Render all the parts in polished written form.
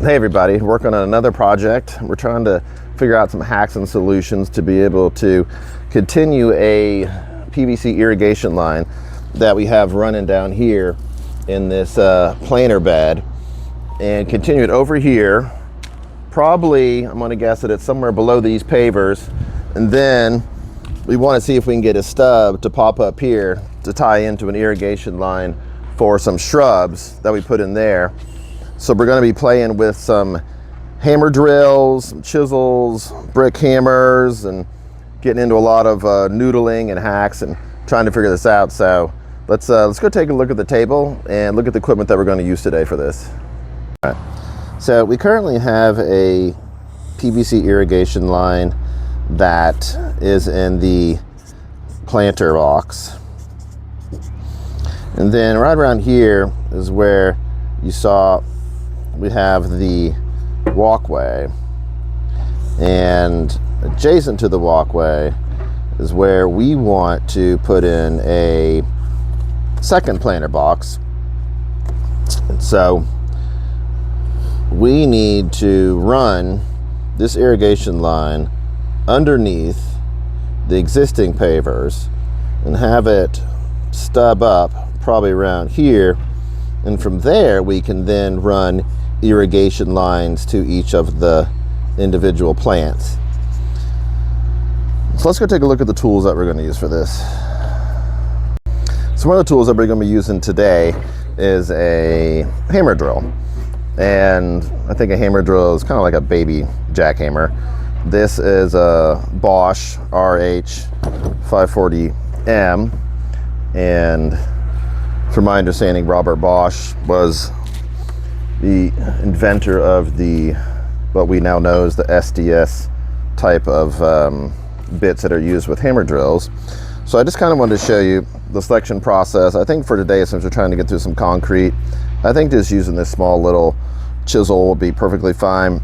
Hey everybody, working on another project. We're trying to figure out some hacks and solutions to be able to continue a PVC irrigation line that we have running down here in this planter bed and continue it over here. Probably, I'm gonna guess that it's somewhere below these pavers, and then we want to see if we can get a stub to pop up here to tie into an irrigation line for some shrubs that we put in there. So we're going to be playing with some hammer drills, some chisels, brick hammers, and getting into a lot of noodling and hacks and trying to figure this out. So let's go take a look at the table and look at the equipment that we're going to use today for this. All right. So we currently have a PVC irrigation line that is in the planter box. And then right around here is where you saw we have the walkway, and adjacent to the walkway is where we want to put in a second planter box. And so we need to run this irrigation line underneath the existing pavers and have it stub up probably around here, and from there we can then run irrigation lines to each of the individual plants. So let's go take a look at the tools that we're going to use for this. So one of the tools that we're going to be using today is a hammer drill, and I think a hammer drill is kind of like a baby jackhammer. This is a Bosch RH 540M, and from my understanding, Robert Bosch was the inventor of the what we now know as the SDS type of bits that are used with hammer drills. So I just kind of wanted to show you the selection process. I think for today, since we're trying to get through some concrete, I think just using this small little chisel will be perfectly fine.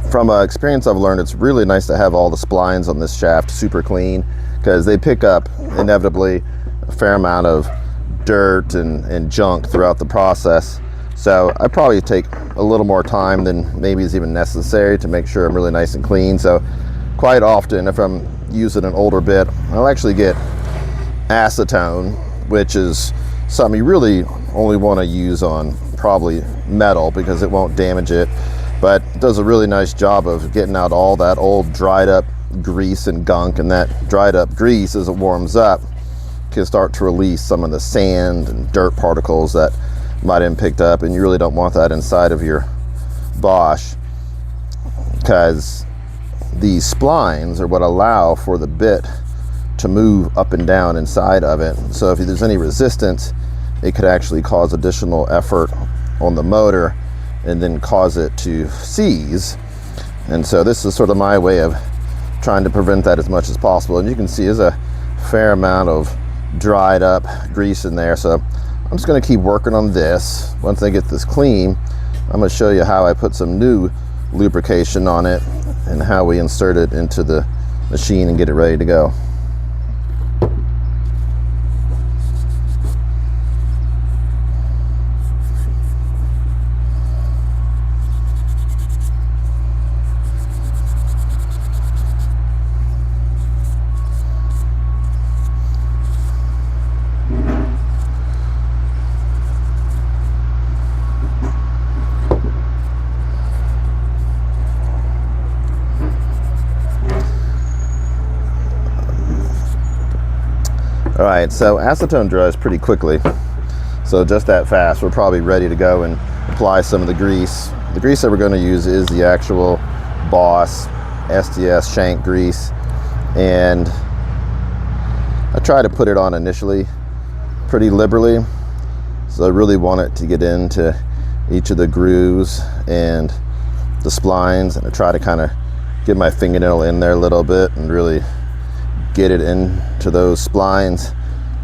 From experience, I've learned it's really nice to have all the splines on this shaft super clean, because they pick up inevitably a fair amount of dirt and junk throughout the process. So I probably take a little more time than maybe is even necessary to make sure I'm really nice and clean. So quite often, if I'm using an older bit, I'll actually get acetone, which is something you really only want to use on probably metal because it won't damage it, but it does a really nice job of getting out all that old dried up grease and gunk, and that dried up grease, as it warms up, can start to release some of the sand and dirt particles that might have been picked up, and you really don't want that inside of your Bosch, because these splines are what allow for the bit to move up and down inside of it. So if there's any resistance, it could actually cause additional effort on the motor and then cause it to seize. And so this is sort of my way of trying to prevent that as much as possible. And you can see there's a fair amount of dried up grease in there. So I'm just going to keep working on this. Once I get this clean, I'm going to show you how I put some new lubrication on it and how we insert it into the machine and get it ready to go. All right, so acetone dries pretty quickly. So just that fast, we're probably ready to go and apply some of the grease. The grease that we're going to use is the actual Boss SDS shank grease. And I try to put it on initially pretty liberally. So I really want it to get into each of the grooves and the splines. And I try to kind of get my fingernail in there a little bit and really get it into those splines.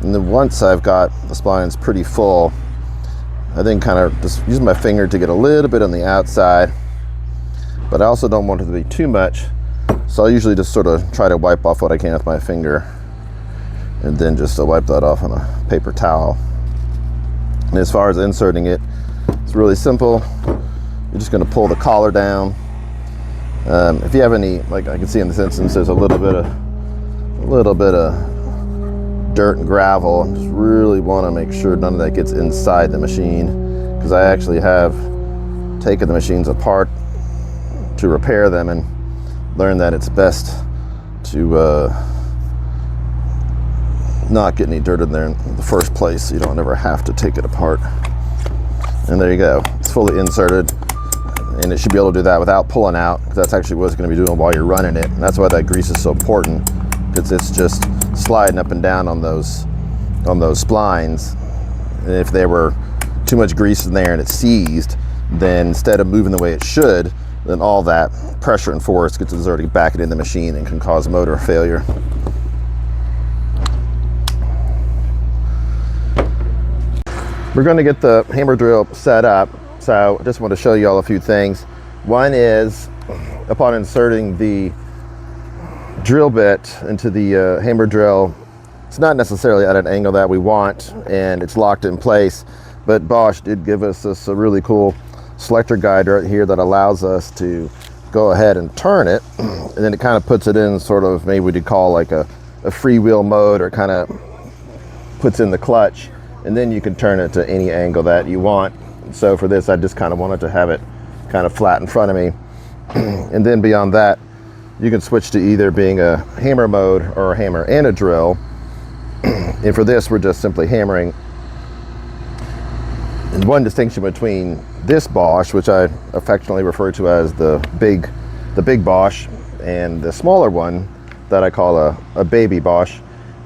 And then once I've got the splines pretty full, I then kind of just use my finger to get a little bit on the outside, but I also don't want it to be too much. So I usually just sort of try to wipe off what I can with my finger, and then just to wipe that off on a paper towel. And as far as inserting it, it's really simple. you're just going to pull the collar down. If you have any, like I can see in this instance, there's a little bit of dirt and gravel. Just really want to make sure none of that gets inside the machine, because I actually have taken the machines apart to repair them and learned that it's best to not get any dirt in there in the first place, so you don't ever have to take it apart. And there you go, it's fully inserted, and it should be able to do that without pulling out, because that's actually what it's going to be doing while you're running it. And that's why that grease is so important, because it's just sliding up and down on those splines. And if there were too much grease in there and it's seized, then instead of moving the way it should, then all that pressure and force gets exerted back into the machine and can cause motor failure. We're going to get the hammer drill set up, so I just want to show you all a few things. One is, upon inserting the drill bit into the hammer drill, it's not necessarily at an angle that we want, and it's locked in place, but Bosch did give us this really cool selector guide right here that allows us to go ahead and turn it, and then it kind of puts it in sort of maybe what you'd call like a freewheel mode, or kind of puts in the clutch, and then you can turn it to any angle that you want. So for this, I just kind of wanted to have it kind of flat in front of me. And then beyond that, you can switch to either being a hammer mode or a hammer and a drill. And for this, we're just simply hammering. And one distinction between this Bosch, which I affectionately refer to as the big Bosch, and the smaller one that I call a baby Bosch,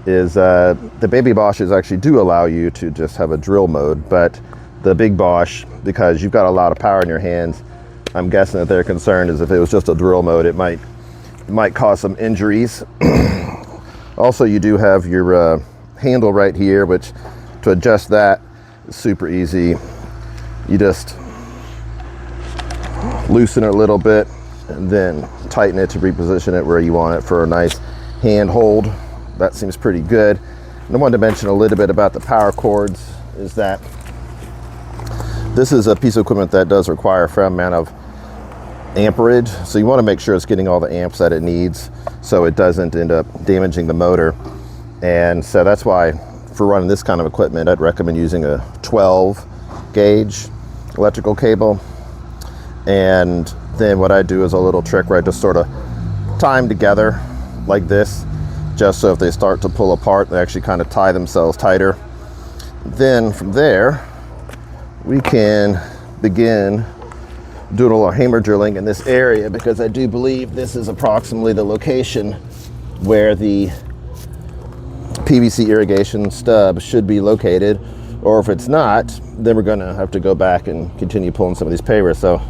is the baby Bosches actually do allow you to just have a drill mode, but the big Bosch, because you've got a lot of power in your hands, I'm guessing that they're concerned is if it was just a drill mode, it might cause some injuries. Also, you do have your handle right here, which to adjust that is super easy. You just loosen it a little bit and then tighten it to reposition it where you want it for a nice hand hold. That seems pretty good. And I wanted to mention a little bit about the power cords, is that this is a piece of equipment that does require a fair amount of amperage, so you want to make sure it's getting all the amps that it needs so it doesn't end up damaging the motor. And so that's why for running this kind of equipment, I'd recommend using a 12 gauge electrical cable. And then what I do is a little trick where I just sort of tie them together like this, just so if they start to pull apart, they actually kind of tie themselves tighter. Then from there, we can begin doing a little hammer drilling in this area, because I do believe this is approximately the location where the PVC irrigation stub should be located. Or if it's not, then we're gonna have to go back and continue pulling some of these pavers. So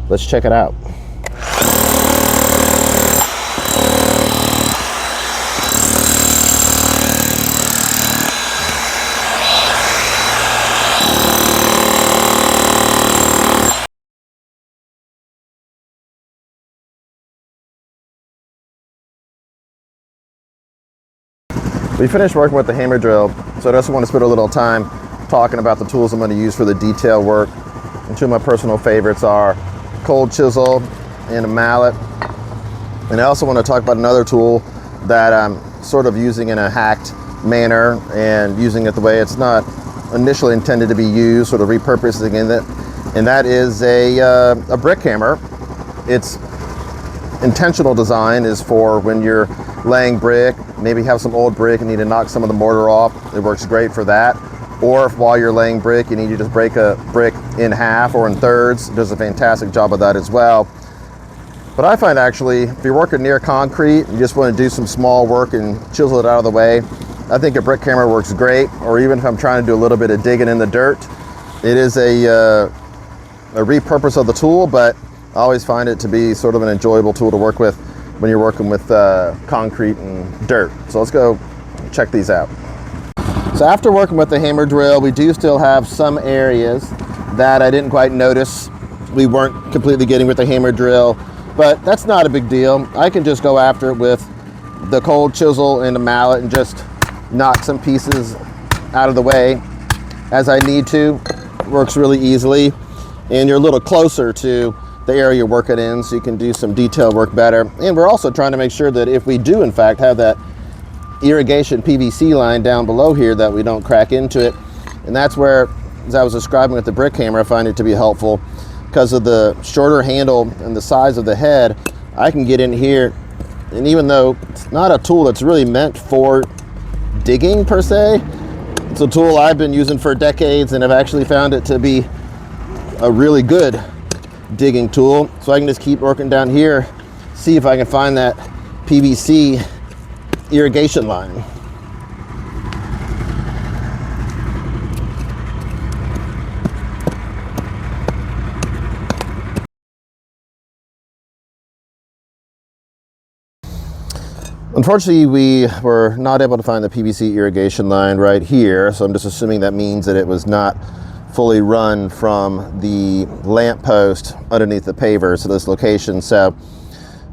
let's check it out. We finished working with the hammer drill, so I just want to spend a little time talking about the tools I'm going to use for the detail work. And two of my personal favorites are cold chisel and a mallet. And I also want to talk about another tool that I'm sort of using in a hacked manner and using it the way it's not initially intended to be used, sort of repurposing it, and that is a brick hammer. Its intentional design is for when you're laying brick, maybe have some old brick and need to knock some of the mortar off. It works great for that. Or if while you're laying brick, you need to just break a brick in half or in thirds, it does a fantastic job of that as well. But I find actually, if you're working near concrete, you just want to do some small work and chisel it out of the way, I think a brick hammer works great. Or even if I'm trying to do a little bit of digging in the dirt, it is a repurpose of the tool, but I always find it to be sort of an enjoyable tool to work with when you're working with concrete and dirt. So let's go check these out. So after working with the hammer drill, we do still have some areas that I didn't quite notice we weren't completely getting with the hammer drill, but that's not a big deal. I can just go after it with the cold chisel and a mallet and just knock some pieces out of the way as I need to. It works really easily. and you're a little closer to the area you're working in, so you can do some detail work better. And we're also trying to make sure that if we do in fact have that irrigation PVC line down below here, that we don't crack into it. And that's where, as I was describing with the brick hammer, I find it to be helpful because of the shorter handle and the size of the head. I can get in here, and even though it's not a tool that's really meant for digging per se, it's a tool I've been using for decades and have actually found it to be a really good digging tool. So I can just keep working down here, see if I can find that PVC irrigation line. Unfortunately, we were not able to find the PVC irrigation line right here, so I'm just assuming that means that it was not fully run from the lamp post underneath the paver to this location. So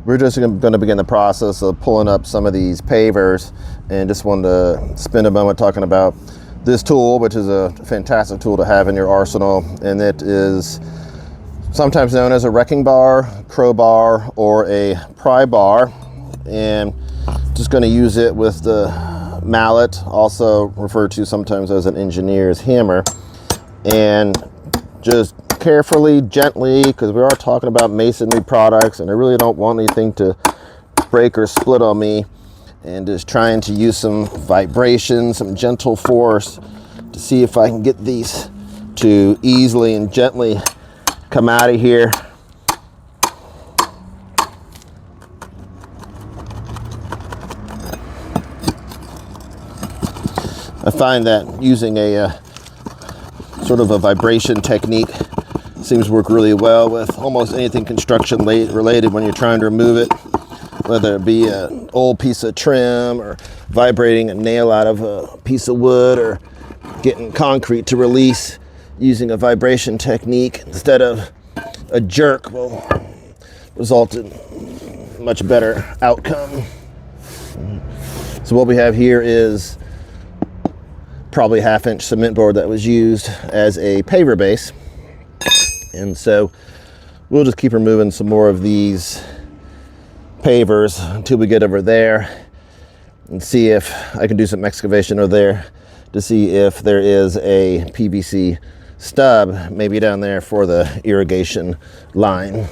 we're just going to begin the process of pulling up some of these pavers, and just wanted to spend a moment talking about this tool, which is a fantastic tool to have in your arsenal, and it is sometimes known as a wrecking bar, crowbar, or a pry bar. And just going to use it with the mallet, also referred to sometimes as an engineer's hammer, and just carefully, gently, because we are talking about masonry products and I really don't want anything to break or split on me, and just trying to use some vibration, some gentle force to see if I can get these to easily and gently come out of here. I find that using a sort of a vibration technique seems to work really well with almost anything construction related when you're trying to remove it, whether it be an old piece of trim or vibrating a nail out of a piece of wood or getting concrete to release. Using a vibration technique instead of a jerk will result in a much better outcome. So what we have here is probably 1/2-inch cement board that was used as a paver base, and so we'll just keep removing some more of these pavers until we get over there and see if I can do some excavation over there to see if there is a PVC stub maybe down there for the irrigation line.